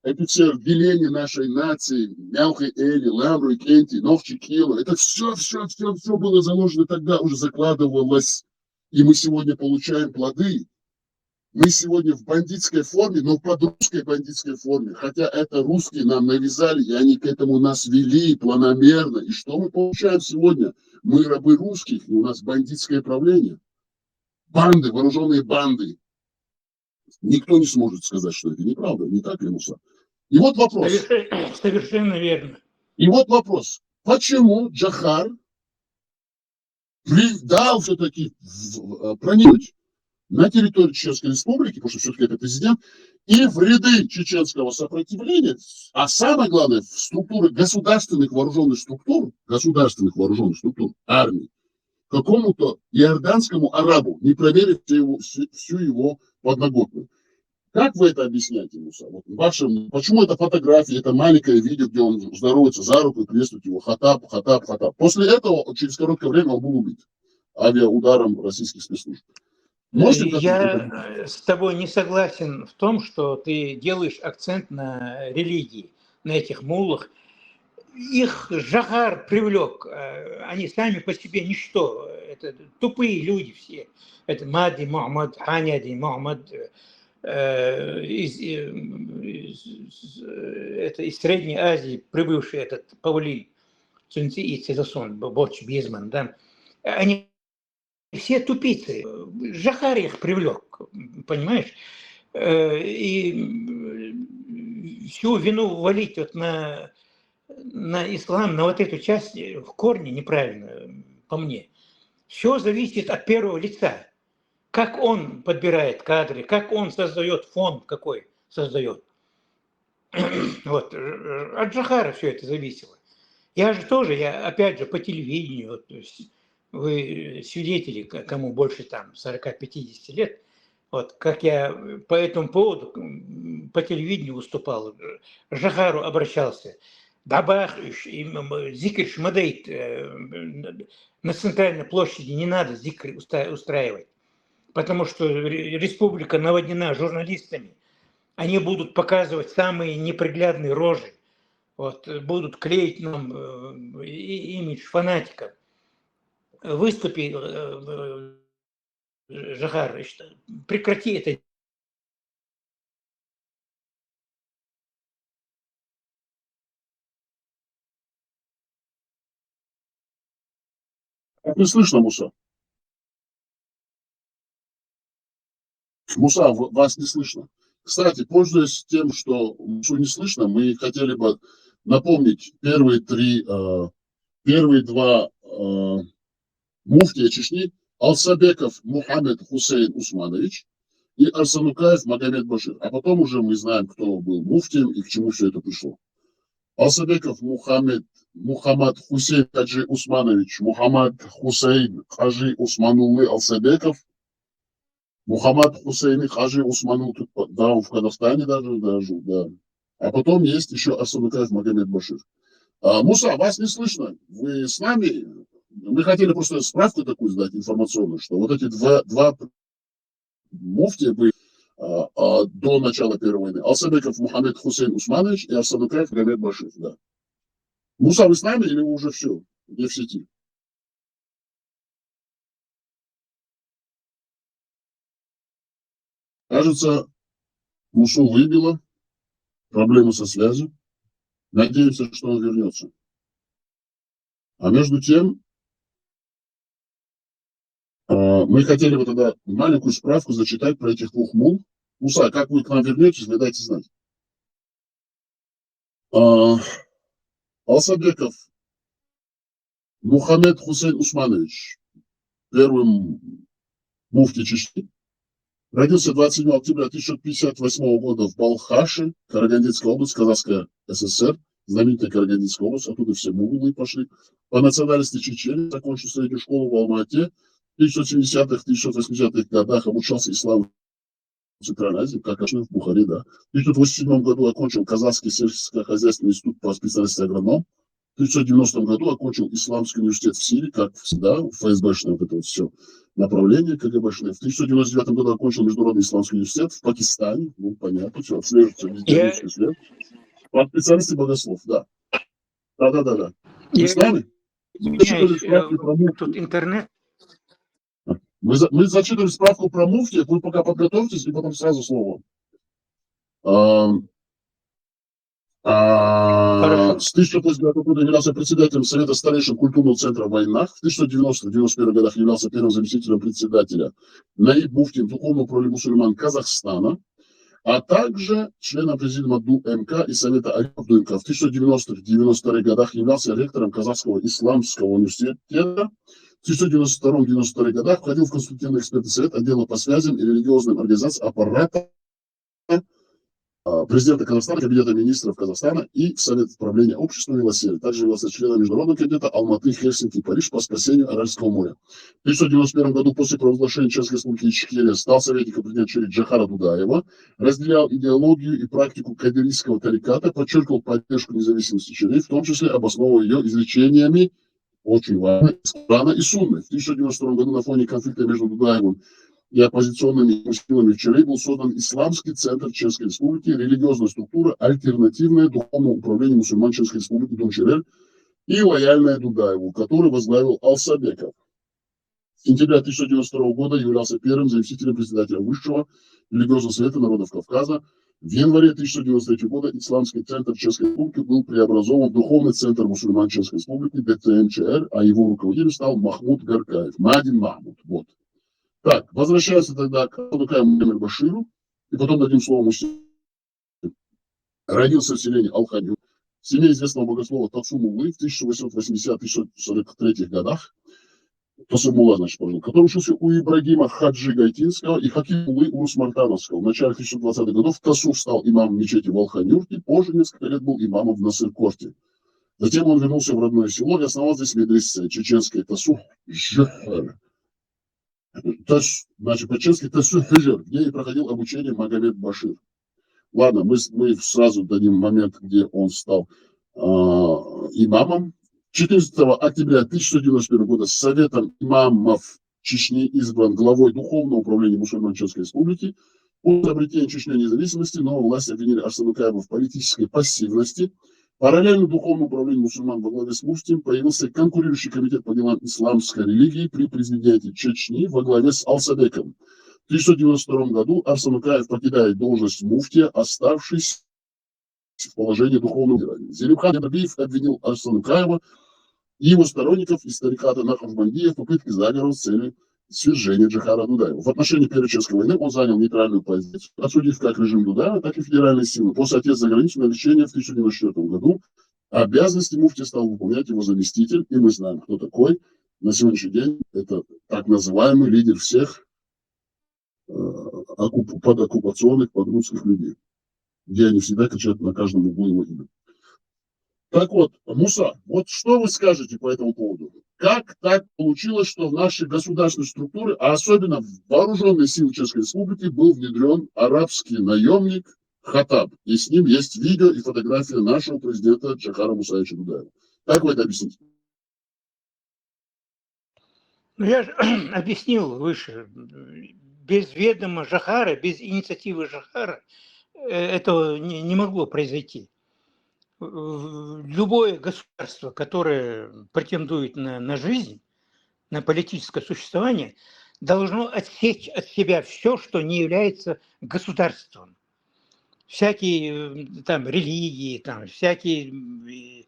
это все деление нашей нации, Мялхи Эли, Ламрой, Кенти, Новчи Кило, это все было заложено тогда, уже закладывалось, и мы сегодня получаем плоды. Мы сегодня в бандитской форме, но под русской бандитской форме, хотя это русские нам навязали, и они к этому нас вели планомерно. И что мы получаем сегодня? Мы рабы русских, и у нас бандитское правление. Банды, вооруженные банды. Никто не сможет сказать, что это неправда, не так ли, Муса? И вот вопрос. Совершенно верно. И вот вопрос. Почему Джохар дал все-таки проникнуть на территорию Чеченской Республики, потому что все-таки это президент, и в ряды чеченского сопротивления, а самое главное, в структуры государственных вооруженных структур, армии, какому-то иорданскому арабу, не проверив всю его подноготную. Как вы это объясняете, Муса? Вот почему это фотография, это маленькое видео, где он здоровается за руку и приветствует его Хатаб. После этого, через короткое время, он был убит авиаударом российских спецслужб. Я с тобой не согласен в том, что ты делаешь акцент на религии, на этих муллах. Их Джохар привлек, они сами по себе ничто, это тупые люди все. Это Мади, Мухаммад, Ханяди, Мухаммад, из Средней Азии прибывший этот Павлин, Цунци и Цезасон, Борч Безман, да, они все тупицы. Джохар их привлек, понимаешь? И всю вину валить вот на ислам, на вот эту часть в корне неправильно, по мне. Все зависит от первого лица. Как он подбирает кадры, как он создает фон, какой создает. Вот. От Джохара все это зависело. Я опять же, по телевидению, вот, то есть, вы свидетели, кому больше там 40-50 лет, вот, как я по этому поводу по телевидению выступал, к Джохару обращался. Дабах, зикр шмадейт, на центральной площади не надо зикр устраивать, потому что республика наводнена журналистами, они будут показывать самые неприглядные рожи, вот, будут клеить нам имидж фанатика. Выступи, Джохар, прекрати это. Не слышно, Муса? Муса, вас не слышно. Кстати, пользуясь тем, что Мусу не слышно, мы хотели бы напомнить первые два муфтия Чечни: Алсабеков Мухаммед Хусейн Усманович и Арсанукаев Магомед Башир. А потом уже мы знаем, кто был муфтием и к чему все это пришло. Алсабеков Мухаммад Хусейн Хаджи Усманович, Мухаммад Хусейн Хаджи Усмануллы Алсабеков, Мухаммад Хусейн Хаджи Усманул, да, в Казахстане даже, да. А потом есть еще Арсанукаев Магомед Башир. Муса, вас не слышно. Вы с нами? Мы хотели просто справку такую сдать информационную, что вот эти два муфтия были до начала Первой войны. Алсабеков Мухаммед Хусейн Усманович и Арсанукаев Магомед Башир. Да. Муса, вы с нами или вы уже все? Где в сети? Кажется, Мусу выбило, проблемы со связью. Надеемся, что он вернется. А между тем, мы хотели бы тогда маленькую справку зачитать про этих двух мул. Муса, как вы к нам вернетесь, вы дайте знать. Алсабеков Мухаммед Хусейн Усманович, первый муфти Чечни, родился 27 октября 1958 года в Балхаше, Карагандинская область, Казахская ССР, знаменитая Карагандинская область, оттуда все муллы пошли. По национальности чеченец, закончил среднюю школу в Алма-Ате. В 1970-х, 1980-х годах обучался исламу в Центральной Азии, как в Бухаре, да. В 1987 году окончил Казахский сельскохозяйственный институт по специальности агроном. В 1990 году окончил Исламский университет в Сирии, как всегда, ФСБшное вот это вот все направление КГБшное. В 1999 году окончил Международный исламский университет в Пакистане. Ну, понятно, все, отслеживается везде личный след. По специальности богослов, да. Да. Вы с нами? Тут интернет. Мы зачитывали справку про муфти, вы пока подготовьтесь, и потом сразу слово. С 1989 года являлся председателем Совета старейшин культурного центра в Войнах. В 1990-91 годах являлся первым заместителем председателя наиб муфтием Духовного управления мусульман Казахстана, а также членом президиума ДУ-МК и Совета Алифов ДУ-МК. В 1990-92 годах являлся ректором Казахского исламского университета. В 1992-92 годах входил в консультативный экспертный совет отдела по связям и религиозным организациям аппарата президента Казахстана, Кабинета министров Казахстана и в Совет правления общества Велосердия. Также являлся членом Международного комитета Алматы, Хельсинки, Париж по спасению Аральского моря. В 1991 году после провозглашения Чеченской республики Ичкерия стал советником президента Чили Джохара Дудаева, разделял идеологию и практику кадирийского тариката, подчеркивал поддержку независимости Чили, в том числе обосновывая ее изречениями, очень важно, из Корана и Сунны. В 1992 году на фоне конфликта между Дудаевым и оппозиционными силами в Чили был создан Исламский центр Чеченской республики, религиозная структура, альтернативное духовное управление мусульман Чеченской республики Дунчерель и лояльная Дудаеву, который возглавил Алсабеков. В сентябре 1992 года являлся первым заместителем председателя Высшего религиозного совета народов Кавказа. В январе 1993 года Исламский центр Чеченской республики был преобразован в Духовный центр мусульман Чеченской республики ДЦМЧР, а его руководителем стал Махмуд Гаркаев, Мадин Махмуд. Вот. Так, возвращаемся тогда к Мухаммеду Баширу, и потом дадим слово мужчине. Родился в селении Алханю, в семье известного богослова Тацу Муллы в 1880-1943 годах. Тацу Мулла, значит, пожил, который учился у Ибрагима Хаджи Гайтинского и Хаким Муллы Урус Мартановского. В начале 1920-х годов Тацу стал имамом мечети в Алханюрте, позже несколько лет был имамом в Насыр-Корте. Затем он вернулся в родное село и основал здесь медресе чеченское Тацу Жхар. Значит, по-чешски Тасу Хижер, где и проходил обучение Магомед Башир. Ладно, мы сразу дадим момент, где он стал имамом. 14 октября 1991 года Советом имамов Чечни избран главой Духовного управления мусульман Чеченской республики. После обретения Чечни независимости новые власти обвинили Арсена Акаева в политической пассивности. Параллельно Духовному управлению мусульман во главе с муфтием появился конкурирующий комитет по делам исламской религии при президенте Чечни во главе с Алсабеком. В 1992 году Арсен Акаев покидает должность муфтия, оставшись в положении духовного лидера. Зелимхан Ябиев обвинил Арсена Акаева и его сторонников из тариката Нахшбандия в попытке заговора с целью свержения Джохара Дудаева. В отношении Первой Чеченской войны он занял нейтральную позицию, осудив как режим Дудаева, так и федеральные силы. После отъезда за границу на лечение в 1994 году обязанности муфти стал выполнять его заместитель, и мы знаем, кто такой. На сегодняшний день это так называемый лидер всех подоккупационных подрудских людей, где они всегда кричат на каждом углу его имя. Так вот, Муса, вот что вы скажете по этому поводу? Как так получилось, что в наши государственные структуры, а особенно в вооруженные силы Чеченской Республики, был внедрен арабский наемник Хатаб? И с ним есть видео и фотография нашего президента Джохара Мусаевича Дудаева. Как вы это объясните? Ну, я же объяснил выше. Без ведома Джохара, без инициативы Джохара этого не могло произойти. Любое государство, которое претендует на жизнь, на политическое существование, должно отсечь от себя все, что не является государством. Всякие там религии, там, всякие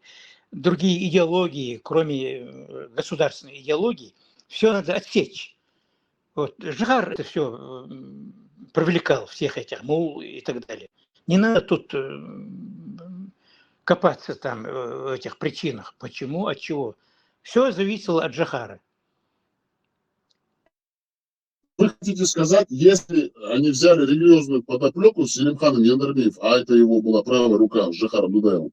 другие идеологии, кроме государственной идеологии, все надо отсечь. Вот. Джихар это все привлекал, всех этих мул и так далее. Не надо тут копаться там в этих причинах, почему, от чего. Все зависело от Джихара. Вы хотите сказать, если они взяли религиозную подоплеку с Селимханом Яндарбиев, а это его была правая рука с Джихаром Дудаевым,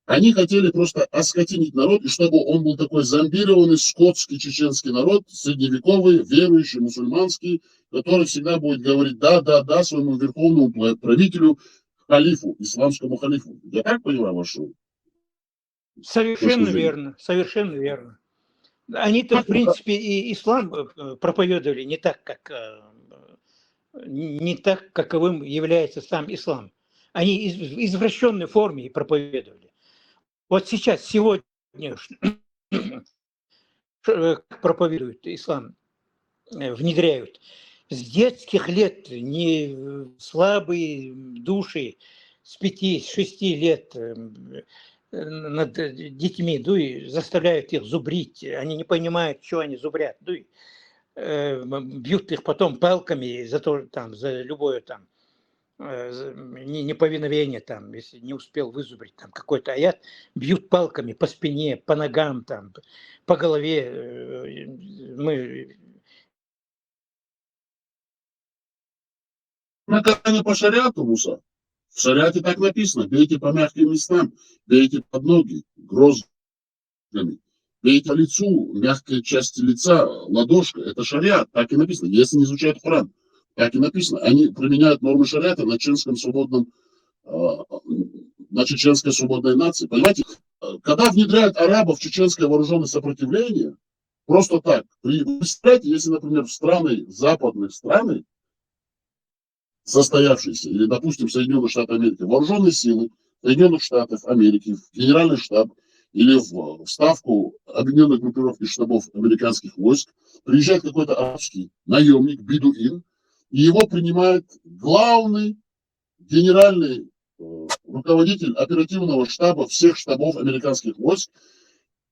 они хотели просто оскотинить народ, и чтобы он был такой зомбированный, скотский чеченский народ, средневековый, верующий, мусульманский, который всегда будет говорить да своему верховному правителю, халифу, исламскому халифу. Я так понимаю вашу? Совершенно верно, совершенно верно. Они-то, в принципе, и ислам проповедовали не так, каковым является сам ислам. Они в извращенной форме проповедовали. Вот сейчас, сегодня, проповедуют ислам, внедряют. С детских лет не слабые души с 5-6 лет над детьми, и заставляют их зубрить. Они не понимают, что они зубрят. Бьют их потом палками за то, там, за любое там неповиновение, там, если не успел вызубрить там какой-то аят, бьют палками по спине, по ногам, там, по голове. Наказание по шариату, Муса. В шариате так написано: бейте по мягким местам, бейте под ноги, грозами, бейте по лицу, мягкой части лица, ладошка. Это шариат, так и написано. Если не изучают Коран, так и написано. Они применяют нормы шариата на чеченской свободной нации. Понимаете, когда внедряют арабов в чеченское вооруженное сопротивление, просто так. Представьте, если, например, в страны, западных страны, состоявшиеся, или, допустим, Соединенные Штаты Америки, вооруженные силы Соединенных Штатов Америки, в Генеральный штаб или в ставку объединенной группировки штабов американских войск, приезжает какой-то арабский наемник, бедуин, и его принимает главный генеральный руководитель оперативного штаба всех штабов американских войск.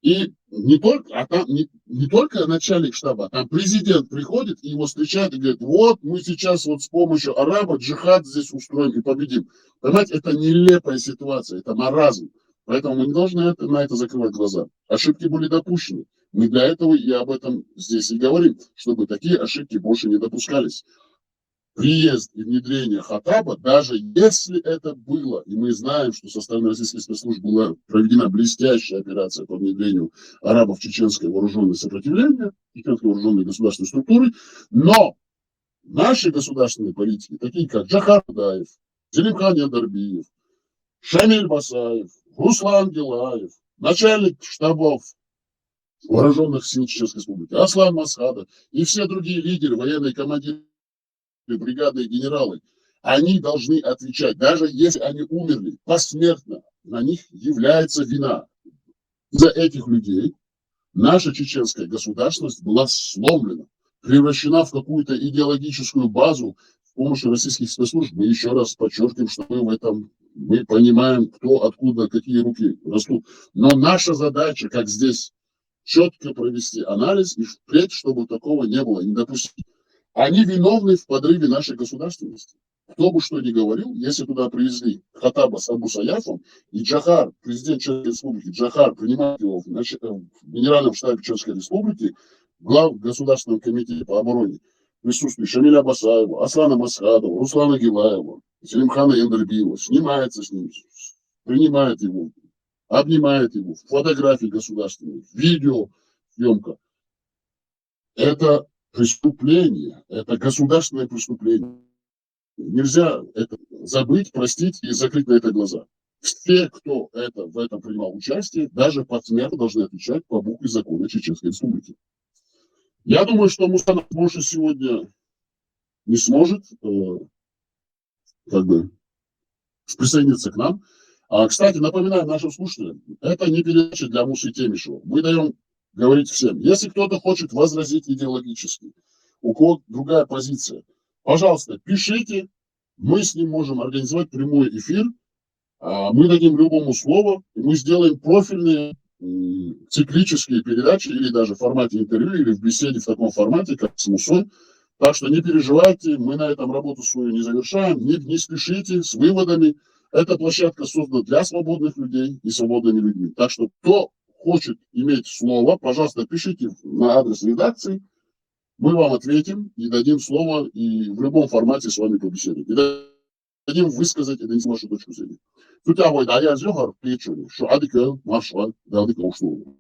И не только начальник штаба, там президент приходит и его встречает и говорит: вот мы сейчас вот с помощью араба джихад здесь устроим и победим. Понимаете, это нелепая ситуация, это маразм. Поэтому мы не должны на это закрывать глаза. Ошибки были допущены. Мы для этого и об этом здесь и говорим, чтобы такие ошибки больше не допускались. Приезд и внедрение Хаттаба, даже если это было, и мы знаем, что со стороны российских спецслужб была проведена блестящая операция по внедрению арабов в чеченское вооруженное сопротивление, чеченской вооруженной государственной структуры, но наши государственные политики, такие как Джахар Дудаев, Селимхан Яндарбиев, Шамиль Басаев, Руслан Гилаев, начальник штабов вооруженных сил Чеченской Республики, Аслан Масхадов и все другие лидеры, военные командиры, бригады и генералы, они должны отвечать, даже если они умерли посмертно, на них является вина. За этих людей наша чеченская государственность была сломлена, превращена в какую-то идеологическую базу с помощью российских спецслужб. Мы еще раз подчеркиваем, что мы понимаем, кто, откуда, какие руки растут. Но наша задача, как здесь, четко провести анализ и впредь, чтобы такого не было, не допустить. Они виновны в подрыве нашей государственности. Кто бы что ни говорил, если туда привезли Хаттаба с Абу Саяфом, и Джахар, президент Чеченской Республики, Джахар принимает его в Генеральном штабе Чеченской Республики, глав Государственного комитета по обороне, присутствует Шамиля Басаева, Аслана Масхадова, Руслана Гилаева, Селимхана Яндарбиева, снимается с ним, принимает его, обнимает его, фотографии государственные, видео, съемка. Это преступление, это государственное преступление. Нельзя это забыть, простить и закрыть на это глаза. Все, кто в этом принимал участие, даже посмертно должны отвечать по букве закона Чеченской Республики. Я думаю, что Мустанов больше сегодня не сможет присоединиться к нам. Кстати, напоминаю нашим слушателям, это не передача для Мусы Темишева. Мы даем говорить всем. Если кто-то хочет возразить идеологически, у кого другая позиция. Пожалуйста, пишите, мы с ним можем организовать прямой эфир, мы дадим любому слово, и мы сделаем профильные циклические передачи, или даже в формате интервью, или в беседе в таком формате, как с Мусой. Так что не переживайте, мы на этом работу свою не завершаем, не спешите с выводами. Эта площадка создана для свободных людей и свободными людьми. Так что кто хочет иметь слово, пожалуйста, пишите на адрес редакции, мы вам ответим и дадим слово, и в любом формате с вами побеседуем. И дадим высказать вашу точку зрения. Тут я говорю, а я зёгар печёни, что адикел маршал, да адикел услугу.